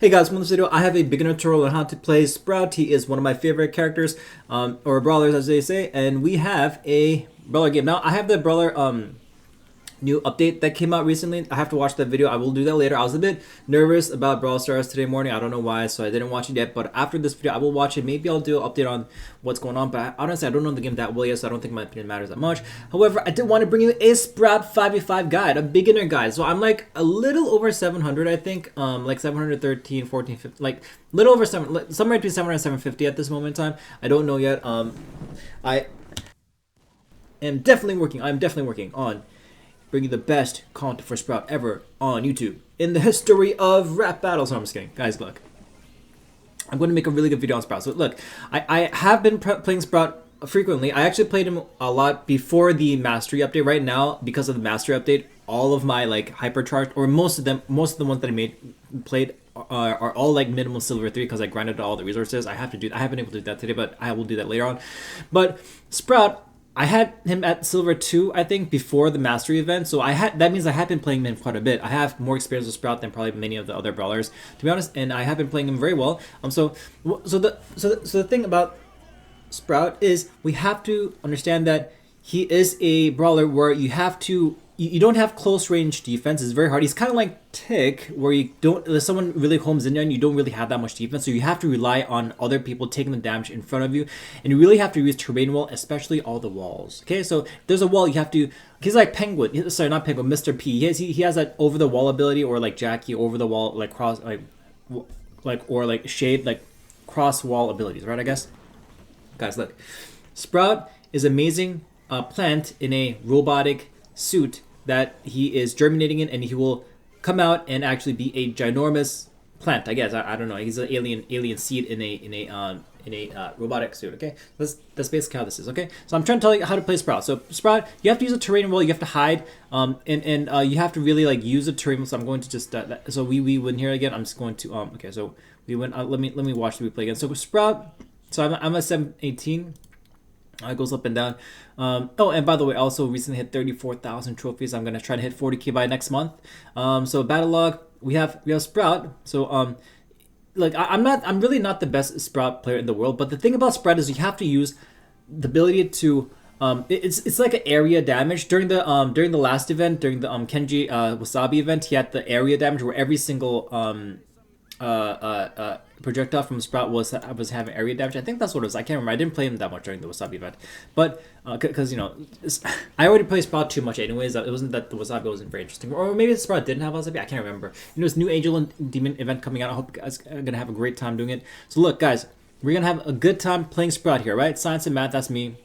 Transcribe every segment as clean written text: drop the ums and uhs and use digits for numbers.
Hey guys, in this video I have a beginner tutorial on how to play Sprout. He is one of my favorite characters, or brawlers as they say, and we have a brawler game. Now I have the brawler new update that came out recently. I have to watch that video. I will do that later. I was a bit nervous about Brawl Stars today morning. I don't know why, so I didn't watch it yet. But after this video, I will watch it. Maybe I'll do an update on what's going on. But honestly, I don't know the game that well yet, so I don't think my opinion matters that much. However, I did want to bring you a Sprout 5v5 guide, a beginner guide. So I'm like a little over 700, I think. Like 713, 14, 15, like little over 7, somewhere between 700 and 750 at this moment in time. I don't know yet. I am definitely working. I'm definitely working on bringing the best content for Sprout ever on YouTube in the history of rap battles. No, I'm just kidding. Guys, look. I'm going to make a really good video on Sprout. So look, I have been playing Sprout frequently. I actually played him a lot before the Mastery update. Right now, because of the Mastery update, all of my like hypercharged, or most of the ones that I played are all like minimum silver 3 because I grinded all the resources. I haven't been able to do that today, but I will do that later on. But Sprout, I had him at silver 2, I think, before the Mastery event. So that means I have been playing him quite a bit. I have more experience with Sprout than probably many of the other brawlers, to be honest, and I have been playing him very well. So the thing about Sprout is we have to understand that he is a brawler where you have to you don't have close range defense. It's very hard. He's kind of like Tick, where you don't, if someone really homes in on you, don't really have that much defense. So you have to rely on other people taking the damage in front of you, and you really have to use terrain wall, especially all the walls. Okay, so if there's a wall, you have to. He's like Penguin. Sorry, not Penguin. Mr. P. He has that over the wall ability, or like Jackie over the wall, like cross, or like Shade, like cross wall abilities, right? I guess. Guys, look, Sprout is amazing plant in a robotic suit that he is germinating in, and he will come out and actually be a ginormous plant. I guess I don't know. He's an alien seed in a robotic suit. Okay, that's basically how this is. Okay, so I'm trying to tell you how to play Sprout. So Sprout, you have to use a terrain wall. You have to hide, and you have to really like use a terrain wall. So I'm going to just so we win here again. I'm just going to okay. So we win. Let me watch the replay again. So Sprout. So I'm a 718. It goes up and down. Oh, and by the way, I also recently hit 34,000 trophies. I'm gonna try to hit 40k by next month. So battle log, we have Sprout. So like I'm really not the best Sprout player in the world, but the thing about Sprout is you have to use the ability to it's like an area damage during the last event, during the Kenji Wasabi event. He had the area damage where every single projectile from Sprout was having area damage. I think that's what it was. I can't remember. I didn't play him that much during the Wasabi event, but because you know I already played Sprout too much anyways. It wasn't that the Wasabi wasn't very interesting, or maybe the Sprout didn't have Wasabi. I can't remember. You know, this new Angel and Demon event coming out. I hope you guys are gonna have a great time doing it. So look, guys, we're gonna have a good time playing Sprout here, right? Science and math. That's me.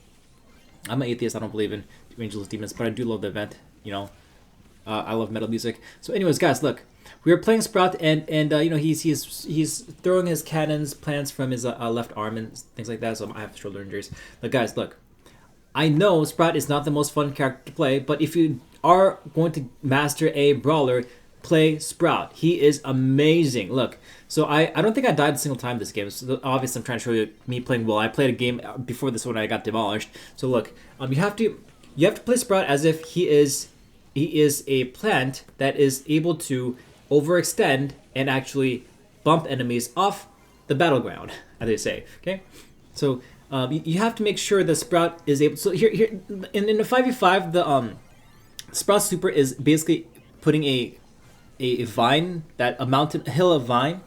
I'm an atheist. I don't believe in angels and demons, but I do love the event. You know, I love metal music. So anyways, guys, look. We are playing Sprout, and you know he's throwing his cannons plants from his left arm and things like that. So I have shoulder injuries. But guys, look, I know Sprout is not the most fun character to play, but if you are going to master a brawler, play Sprout. He is amazing. Look, so I don't think I died a single time this game. So obviously I'm trying to show you me playing well. I played a game before this one. I got demolished. So look, you have to play Sprout as if he is a plant that is able to overextend and actually bump enemies off the battleground, as they say. Okay, so you have to make sure the Sprout is able. So here in the 5v5, the Sprout super is basically putting a vine, a mountain hill of vine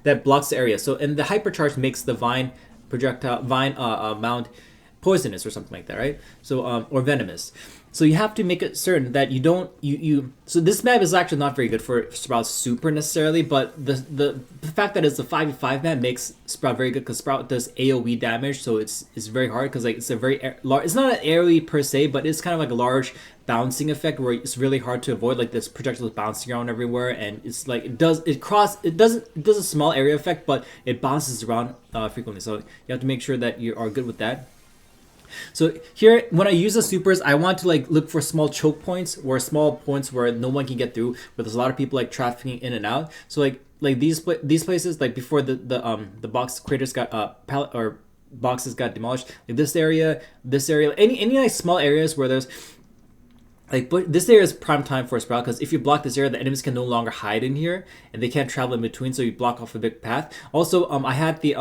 that blocks the area. So and the hypercharge makes the vine mound poisonous or something like that, right? So or venomous. So you have to make it certain that you don't so this map is actually not very good for Sprout super necessarily, but the fact that it's a 5v5 map makes Sprout very good because Sprout does AoE damage, so it's very hard because like it's a very large. It's not an AoE per se, but it's kind of like a large bouncing effect where it's really hard to avoid. Like this projectile is bouncing around everywhere, and it's like it does a small area effect, but it bounces around frequently. So you have to make sure that you are good with that. So here, when I use the supers, I want to like look for small choke points or small points where no one can get through, where there's a lot of people like trafficking in and out. So like these places, like before the box craters got pallet or boxes got demolished, like this area, any like small areas where there's like, but this area is prime time for a Sprout because if you block this area, the enemies can no longer hide in here and they can't travel in between. So you block off a big path. Also, I had the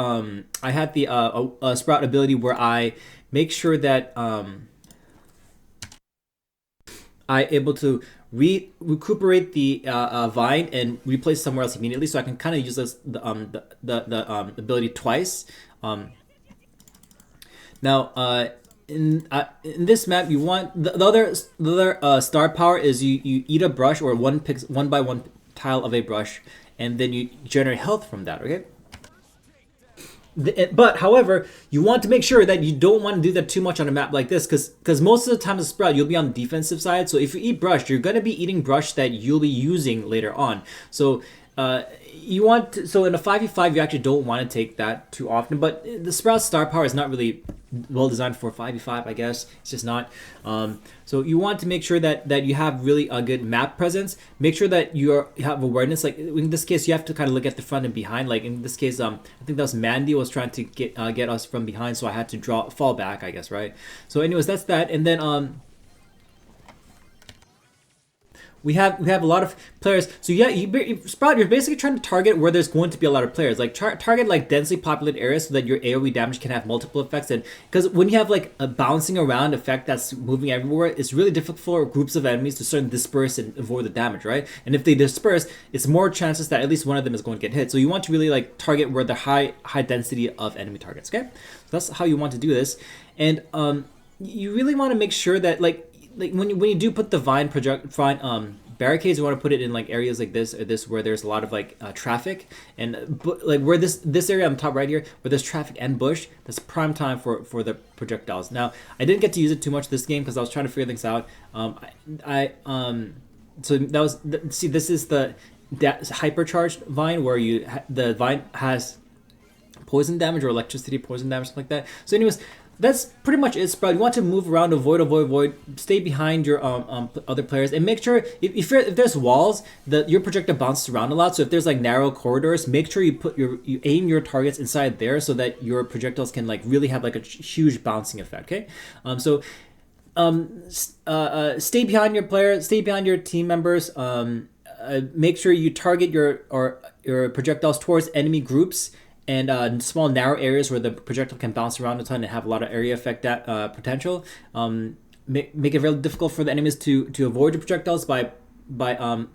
Sprout ability where I make sure that I able to recuperate the vine and replace somewhere else immediately. So I can kind of use this the ability twice. Now, in this map, you want the other star power is you eat a brush or one by one tile of a brush, and then you generate health from that. Okay. But however, you want to make sure that you don't want to do that too much on a map like this, because most of the time as a Sprout you'll be on the defensive side. So if you eat brush, you're gonna be eating brush that you'll be using later on. So so in a 5v5 you actually don't want to take that too often, but the Sprout star power is not really well designed for 5v5, I guess. It's just not. So you want to make sure that you have really a good map presence. Make sure that you have awareness. Like in this case, you have to kind of look at the front and behind. Like in this case, I think that was Mandy was trying to get us from behind, so I had to fall back, I guess, right? So anyways, that's that. And then we have a lot of players. So yeah, Sprout, you're basically trying to target where there's going to be a lot of players. Like target like densely populated areas so that your AoE damage can have multiple effects. And because when you have like a bouncing around effect that's moving everywhere, it's really difficult for groups of enemies to sort of disperse and avoid the damage, right? And if they disperse, it's more chances that at least one of them is going to get hit. So you want to really like target where the high density of enemy targets. Okay, so that's how you want to do this. And you really want to make sure that like when you do put the vine barricades, you want to put it in like areas like this or this where there's a lot of like traffic, and like where this area on top right here where there's traffic and bush, that's prime time for the projectiles. Now I didn't get to use it too much this game because I was trying to figure things out. So that was see, this is that hypercharged vine where the vine has poison damage or electricity poison damage, something like that. So anyways, that's pretty much it, Sprout. You want to move around, avoid, stay behind your other players, and make sure if there's walls, your projectile bounces around a lot. So if there's like narrow corridors, make sure you aim your targets inside there so that your projectiles can like really have like a huge bouncing effect. Okay, stay behind your players, stay behind your team members. Make sure you target your projectiles towards enemy groups and small narrow areas where the projectile can bounce around a ton and have a lot of area effect potential. Make it really difficult for the enemies to avoid your projectiles by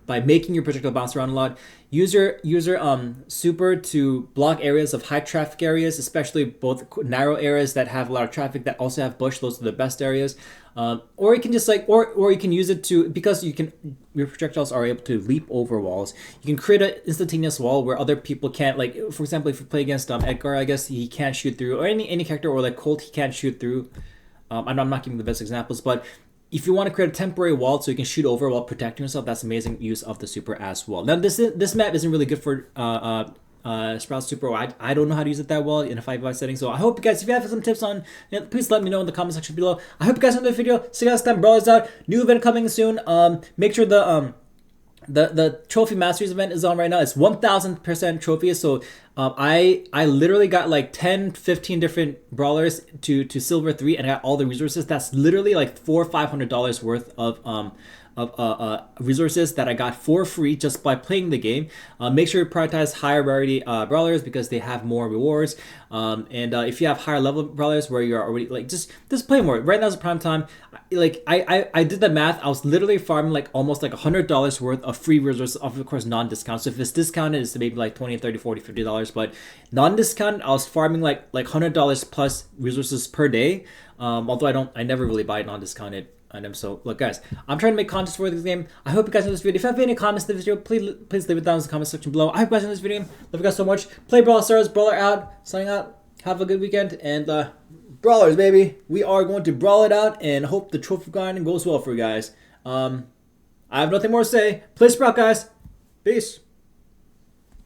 making your projectile bounce around a lot. Use your super to block areas of high traffic areas, especially both narrow areas that have a lot of traffic that also have bush. Those are the best areas. Or you can just like, or you can use it to, because your projectiles are able to leap over walls. You can create an instantaneous wall where other people can't, like, for example, if you play against Edgar, I guess he can't shoot through, or any character, or like Colt, he can't shoot through. I'm not giving the best examples, but if you want to create a temporary wall so you can shoot over while protecting yourself, that's amazing use of the super as well. Now this map isn't really good for Sprout Super. I don't know how to use it that well in a 5v5 setting. So I hope you guys, if you have some tips on it, please let me know in the comment section below. I hope you guys enjoyed the video. See you guys next time. Brawlers out. New event coming soon. Make sure the trophy masters event is on right now. It's 1000% trophies. So I literally got like 10-15 different brawlers to silver 3 and I got all the resources. That's literally like $400 or $500 worth of resources that I got for free just by playing the game. Make sure you prioritize higher rarity brawlers because they have more rewards. And if you have higher level brawlers where you're already like just play more. Right now is prime time. Like I did the math. I was literally farming like almost like $100 worth of free resources, of course non-discount. So if it's discounted, it's maybe like $20, $30, $40, $50. But non-discounted, I was farming like $100 plus resources per day. Although I never really buy non-discounted items. So look guys, I'm trying to make content for this game. I hope you guys enjoyed this video. If you have any comments in the video, please leave it down in the comment section below. I hope you guys enjoyed this video. Love you guys so much. Play Brawl Stars, Brawler out, signing out. Have a good weekend, and Brawlers baby, we are going to brawl it out and hope the trophy grinding goes well for you guys. I have nothing more to say. Play Sprout guys. Peace.